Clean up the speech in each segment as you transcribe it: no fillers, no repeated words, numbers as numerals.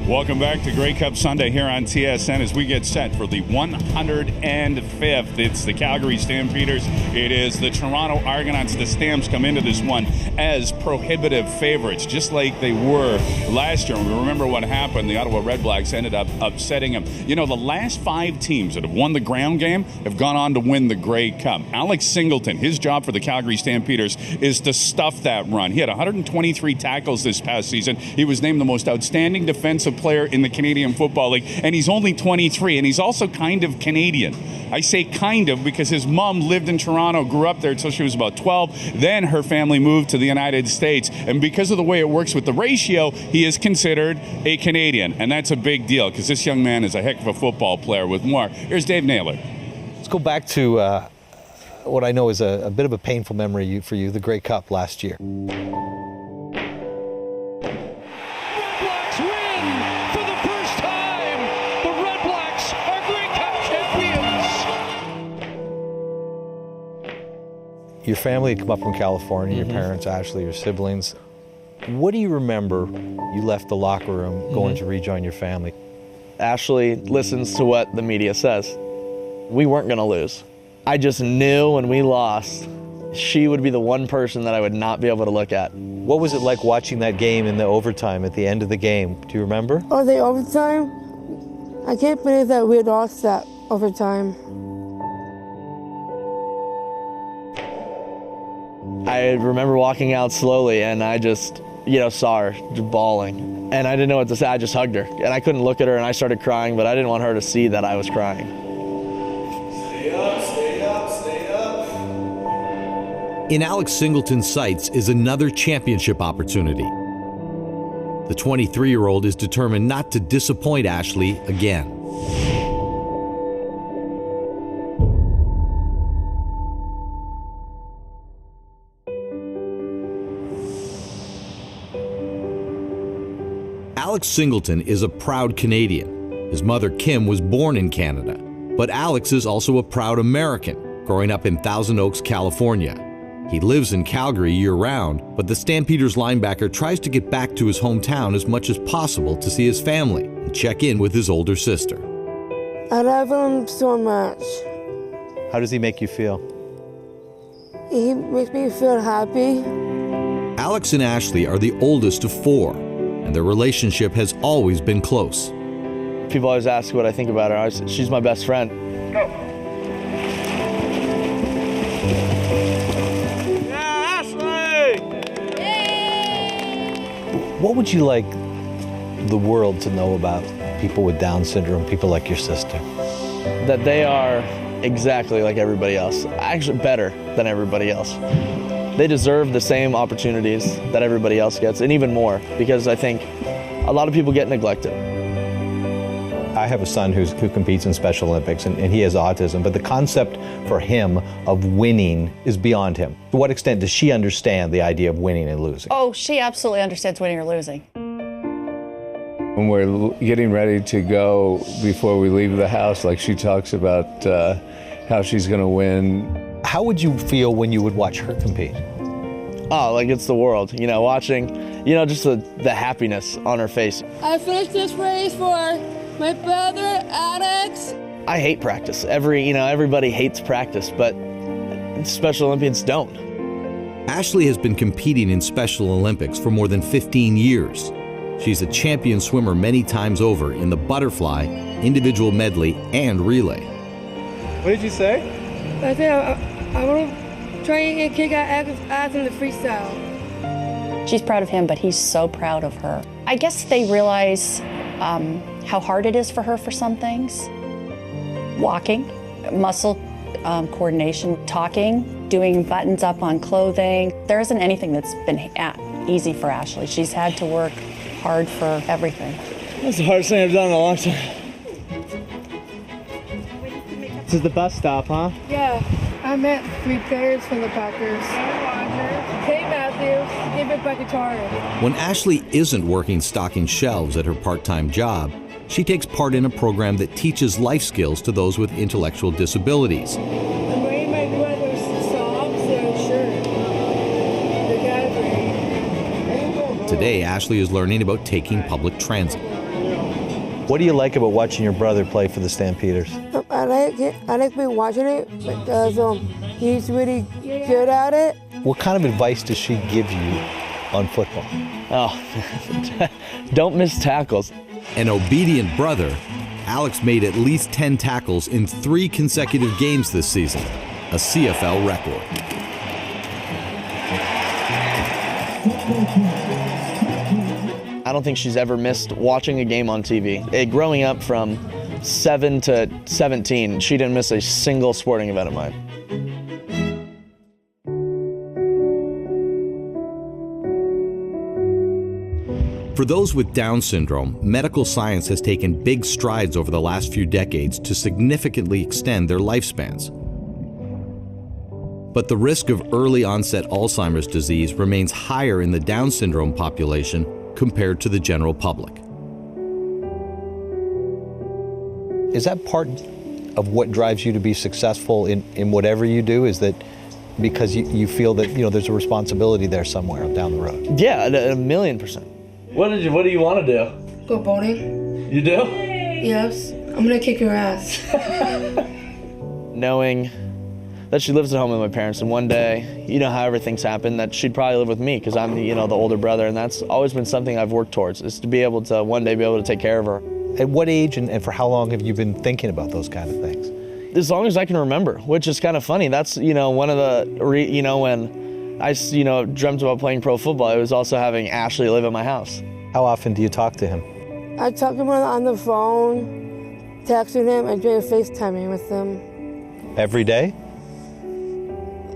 Welcome back to Grey Cup Sunday here on TSN as we get set for the 105th. It's the Calgary Stampeders. It is the Toronto Argonauts. The Stamps come into this one as prohibitive favorites, just like they were last year. And we remember what happened. The Ottawa Red Blacks ended up upsetting them. You know, the last 5 teams that have won the ground game have gone on to win the Grey Cup. Alex Singleton, his job for the Calgary Stampeders is to stuff that run. He had 123 tackles this past season. He was named the most outstanding defensive player in the Canadian Football League, and he's only 23, and he's also kind of Canadian. I say kind of because his mom lived in Toronto, grew up there until she was about 12. Then her family moved to the United States, and because of the way it works with the ratio, he is considered a Canadian, and that's a big deal because this young man is a heck of a football player. With more, here's Dave Naylor. Let's go back to what I know is a bit of a painful memory for you, the Grey Cup last year. Your family had come up from California, your parents, Ashley, your siblings. What do you remember you left the locker room going to rejoin your family? Ashley listens to what the media says. We weren't going to lose. I just knew when we lost, she would be the one person that I would not be able to look at. What was it like watching that game in the overtime at the end of the game? Do you remember? Oh, the overtime? I can't believe that we lost that overtime. I remember walking out slowly and I just, saw her just bawling. And I didn't know what to say. I just hugged her. And I couldn't look at her and I started crying, but I didn't want her to see that I was crying. Stay up, stay up, stay up. In Alex Singleton's sights is another championship opportunity. The 23-year-old is determined not to disappoint Ashley again. Alex Singleton is a proud Canadian. His mother, Kim, was born in Canada. But Alex is also a proud American, growing up in Thousand Oaks, California. He lives in Calgary year-round, but the Stampeders linebacker tries to get back to his hometown as much as possible to see his family and check in with his older sister. I love him so much. How does he make you feel? He makes me feel happy. Alex and Ashley are the oldest of 4, and their relationship has always been close. People always ask what I think about her. She's my best friend. Go. Yeah, Ashley! Yay! What would you like the world to know about people with Down syndrome, people like your sister? That they are exactly like everybody else. Actually, better than everybody else. They deserve the same opportunities that everybody else gets, and even more, because I think a lot of people get neglected. I have a son who competes in Special Olympics, and he has autism, but the concept for him of winning is beyond him. To what extent does she understand the idea of winning and losing? Oh, she absolutely understands winning or losing. When we're getting ready to go before we leave the house, like she talks about how she's going to win. How would you feel when you would watch her compete? Oh, like it's the world, watching, just the happiness on her face. I finished this race for my brother, Alex. I hate practice. Everybody hates practice, but Special Olympians don't. Ashley has been competing in Special Olympics for more than 15 years. She's a champion swimmer many times over in the butterfly, individual medley, and relay. What did you say? I said I want to try and kick out ass in the freestyle. She's proud of him, but he's so proud of her. I guess they realize how hard it is for her for some things. Walking, muscle coordination, talking, doing buttons up on clothing. There isn't anything that's been easy for Ashley. She's had to work hard for everything. That's the hardest thing I've done in a long time. This is the bus stop, huh? Yeah, I met 3 players from the Packers. Hey, Matthew, give it my guitar. When Ashley isn't working stocking shelves at her part-time job, she takes part in a program that teaches life skills to those with intellectual disabilities. I'm wearing my new socks and shirt. The guy Today, Ashley is learning about taking public transit. What do you like about watching your brother play for the Stampeders? I like it. I like watching it because he's really good at it. What kind of advice does she give you on football? Oh, don't miss tackles. An obedient brother, Alex made at least 10 tackles in 3 consecutive games this season, a CFL record. I don't think she's ever missed watching a game on TV. Growing up from 7 to 17, she didn't miss a single sporting event of mine. For those with Down syndrome, medical science has taken big strides over the last few decades to significantly extend their lifespans. But the risk of early onset Alzheimer's disease remains higher in the Down syndrome population compared to the general public. Is that part of what drives you to be successful in whatever you do? Is that because you feel that there's a responsibility there somewhere down the road? Yeah, 1,000,000%. What do you want to do? Go boating. You do? Yes. I'm gonna kick your ass. Knowing that she lives at home with my parents, and one day, how everything's happened, that she'd probably live with me because I'm the older brother, and that's always been something I've worked towards, is to be able to one day be able to take care of her. At what age and for how long have you been thinking about those kind of things? As long as I can remember, which is kind of funny. That's, one of the, when I, dreamt about playing pro football, it was also having Ashley live at my house. How often do you talk to him? I talk to him on the phone, texting him, and doing FaceTiming with him. Every day?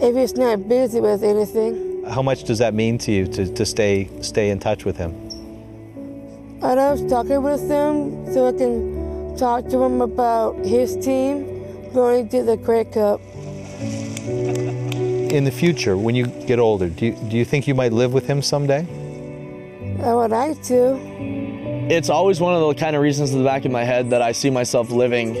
If he's not busy with anything. How much does that mean to you to stay in touch with him? I love talking with him so I can talk to him about his team going to the Grey Cup. In the future, when you get older, do you think you might live with him someday? I would like to. It's always one of the kind of reasons in the back of my head that I see myself living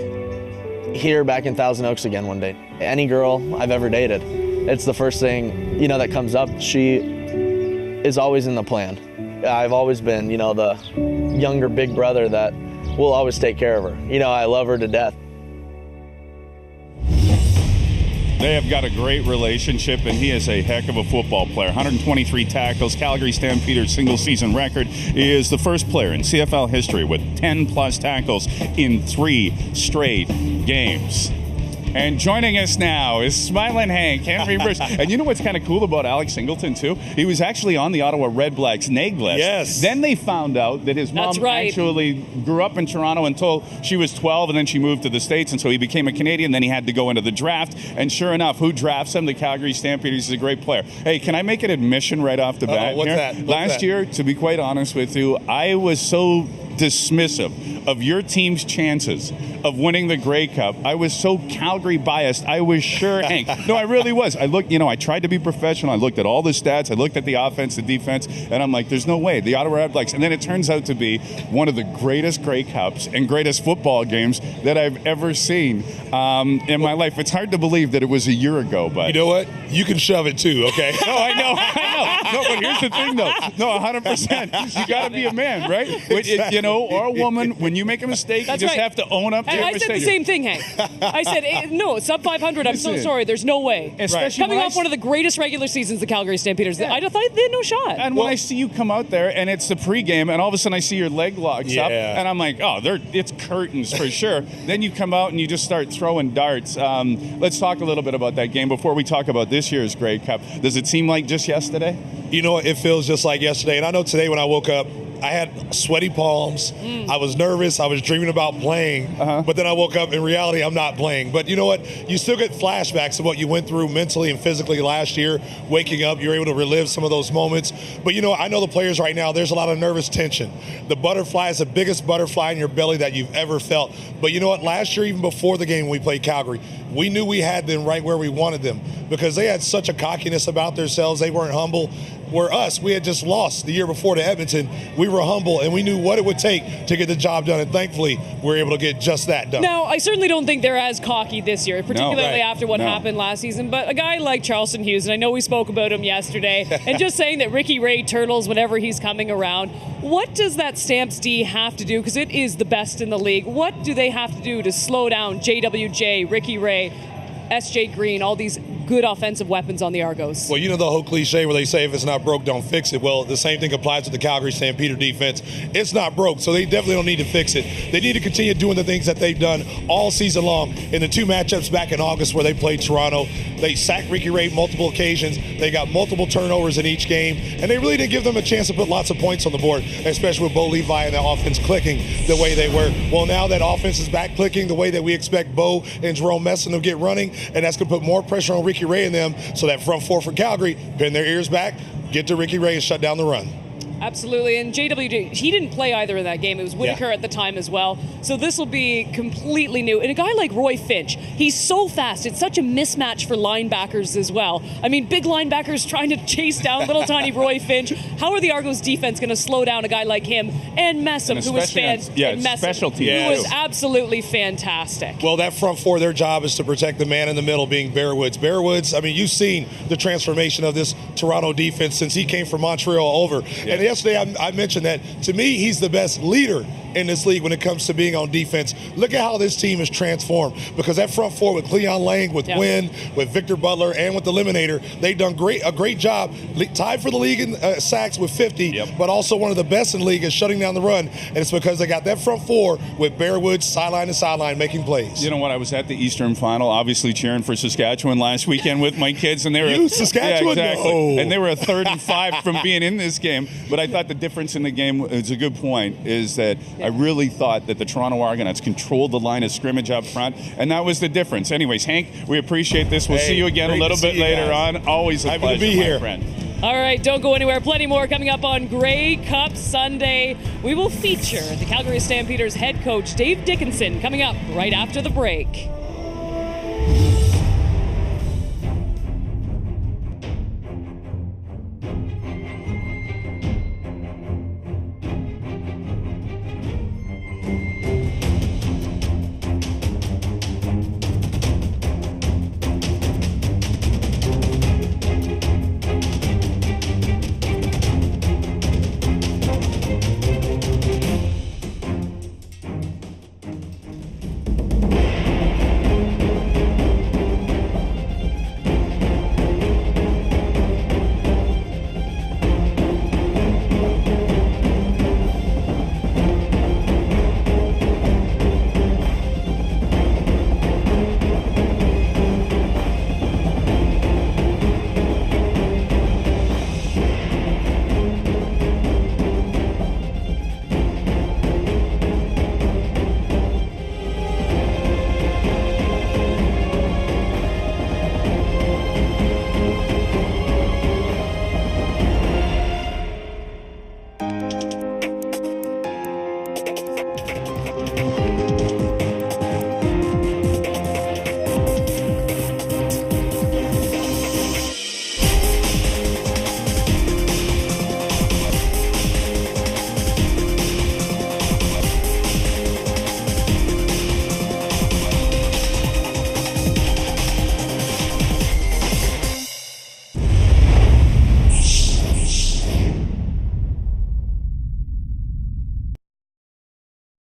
here back in Thousand Oaks again one day. Any girl I've ever dated, it's the first thing, that comes up. She is always in the plan. I've always been, the younger big brother that will always take care of her. I love her to death. They have got a great relationship, and he is a heck of a football player. 123 tackles, Calgary Stampeders single-season record. He is the first player in CFL history with 10-plus tackles in 3 straight games. And joining us now is Smiling Hank, Henry Bruce. And you know what's kind of cool about Alex Singleton, too? He was actually on the Ottawa Red Blacks neg list. Yes. Then they found out that his mom actually grew up in Toronto until she was 12, and then she moved to the States, and so he became a Canadian. Then he had to go into the draft. And sure enough, who drafts him? The Calgary Stampeders. He's a great player. Hey, can I make an admission right off the bat? What's here? that? Last year, to be quite honest with you, I was so dismissive of your team's chances of winning the Grey Cup. I was so Calgary biased. I was sure, Hank. No, I really was. I looked, I tried to be professional. I looked at all the stats. I looked at the offense, the defense, and I'm like, there's no way. The Ottawa Red Blacks. And then it turns out to be one of the greatest Grey Cups and greatest football games that I've ever seen in my life. It's hard to believe that it was a year ago, but... You know what? You can shove it too, okay? No, I know. No, but here's the thing, though. No, 100%. You got to be a man, right? Exactly. Or a woman. When you make a mistake, you just have to own up to your mistake. I said the same thing, Hank. I said, no, sub 500, I'm so sorry. There's no way. Especially coming off one of the greatest regular seasons, the Calgary Stampeders. I just thought they had no shot. And when I see you come out there, and it's the pregame, and all of a sudden I see your leg locks up, and I'm like, oh, it's curtains for sure. Then you come out and you just start throwing darts. Let's talk a little bit about that game before we talk about this year's Grey Cup. Does it seem like just yesterday? You know, it feels just like yesterday. And I know today when I woke up, I had sweaty palms. I was nervous. I was dreaming about playing. But then I woke up, in reality, I'm not playing. But you know what? You still get flashbacks of what you went through mentally and physically last year. Waking up, you're able to relive some of those moments. But I know the players right now, there's a lot of nervous tension. The butterfly is the biggest butterfly in your belly that you've ever felt. But you know what? Last year, even before the game we played Calgary, we knew we had them right where we wanted them because they had such a cockiness about themselves. They weren't humble. Where us, we had just lost the year before to Edmonton. We were humble, and we knew what it would take to get the job done, and thankfully, we were able to get just that done. Now, I certainly don't think they're as cocky this year, particularly after what happened last season, but a guy like Charleston Hughes, and I know we spoke about him yesterday, and just saying that Ricky Ray turtles whenever he's coming around, what does that Stamps D have to do, because it is the best in the league, what do they have to do to slow down JWJ, Ricky Ray, SJ Green, all these good offensive weapons on the Argos? Well, you know the whole cliche where they say if it's not broke, don't fix it. Well, the same thing applies to the Calgary Stampeder defense. It's not broke, so they definitely don't need to fix it. They need to continue doing the things that they've done all season long. In the 2 matchups back in August where they played Toronto, they sacked Ricky Ray multiple occasions. They got multiple turnovers in each game, and they really didn't give them a chance to put lots of points on the board, especially with Bo Levi and the offense clicking the way they were. Well, now that offense is back clicking the way that we expect Bo and Jerome Messon to get running, and that's going to put more pressure on Ricky Ray and them, so that front four for Calgary, bend their ears back, get to Ricky Ray and shut down the run. Absolutely, and JWJ, he didn't play either in that game. It was Whitaker at the time as well. So this will be completely new. And a guy like Roy Finch, he's so fast. It's such a mismatch for linebackers as well. I mean, big linebackers trying to chase down little tiny Roy Finch. How are the Argos defense going to slow down a guy like him and Messam, who was special teams, who was absolutely fantastic. Well, that front four, their job is to protect the man in the middle, being Bear Woods. Bear Woods, I mean, you've seen the transformation of this Toronto defense since he came from Montreal over. And yesterday I mentioned that, to me, he's the best leader in this league when it comes to being on defense. Look at how this team is transformed, because that front four with Cleon Lang, with Wynn, with Victor Butler, and with the Eliminator, they've done a great job. Tied for the league in sacks with 50, but also one of the best in the league is shutting down the run, and it's because they got that front four with Bear Woods sideline to sideline making plays. You know what? I was at the Eastern Final, obviously cheering for Saskatchewan last weekend with my kids, and they were Saskatchewan, yeah, exactly. And they were a 3rd and 5 from being in this game. But I thought the difference in the game, it's a good point, is that I really thought that the Toronto Argonauts controlled the line of scrimmage up front, and that was the difference. Anyways, Hank, we appreciate this. We'll see you again a little bit later on. Always a pleasure, to be here, my friend. All right, don't go anywhere. Plenty more coming up on Grey Cup Sunday. We will feature the Calgary Stampeders head coach, Dave Dickinson, coming up right after the break.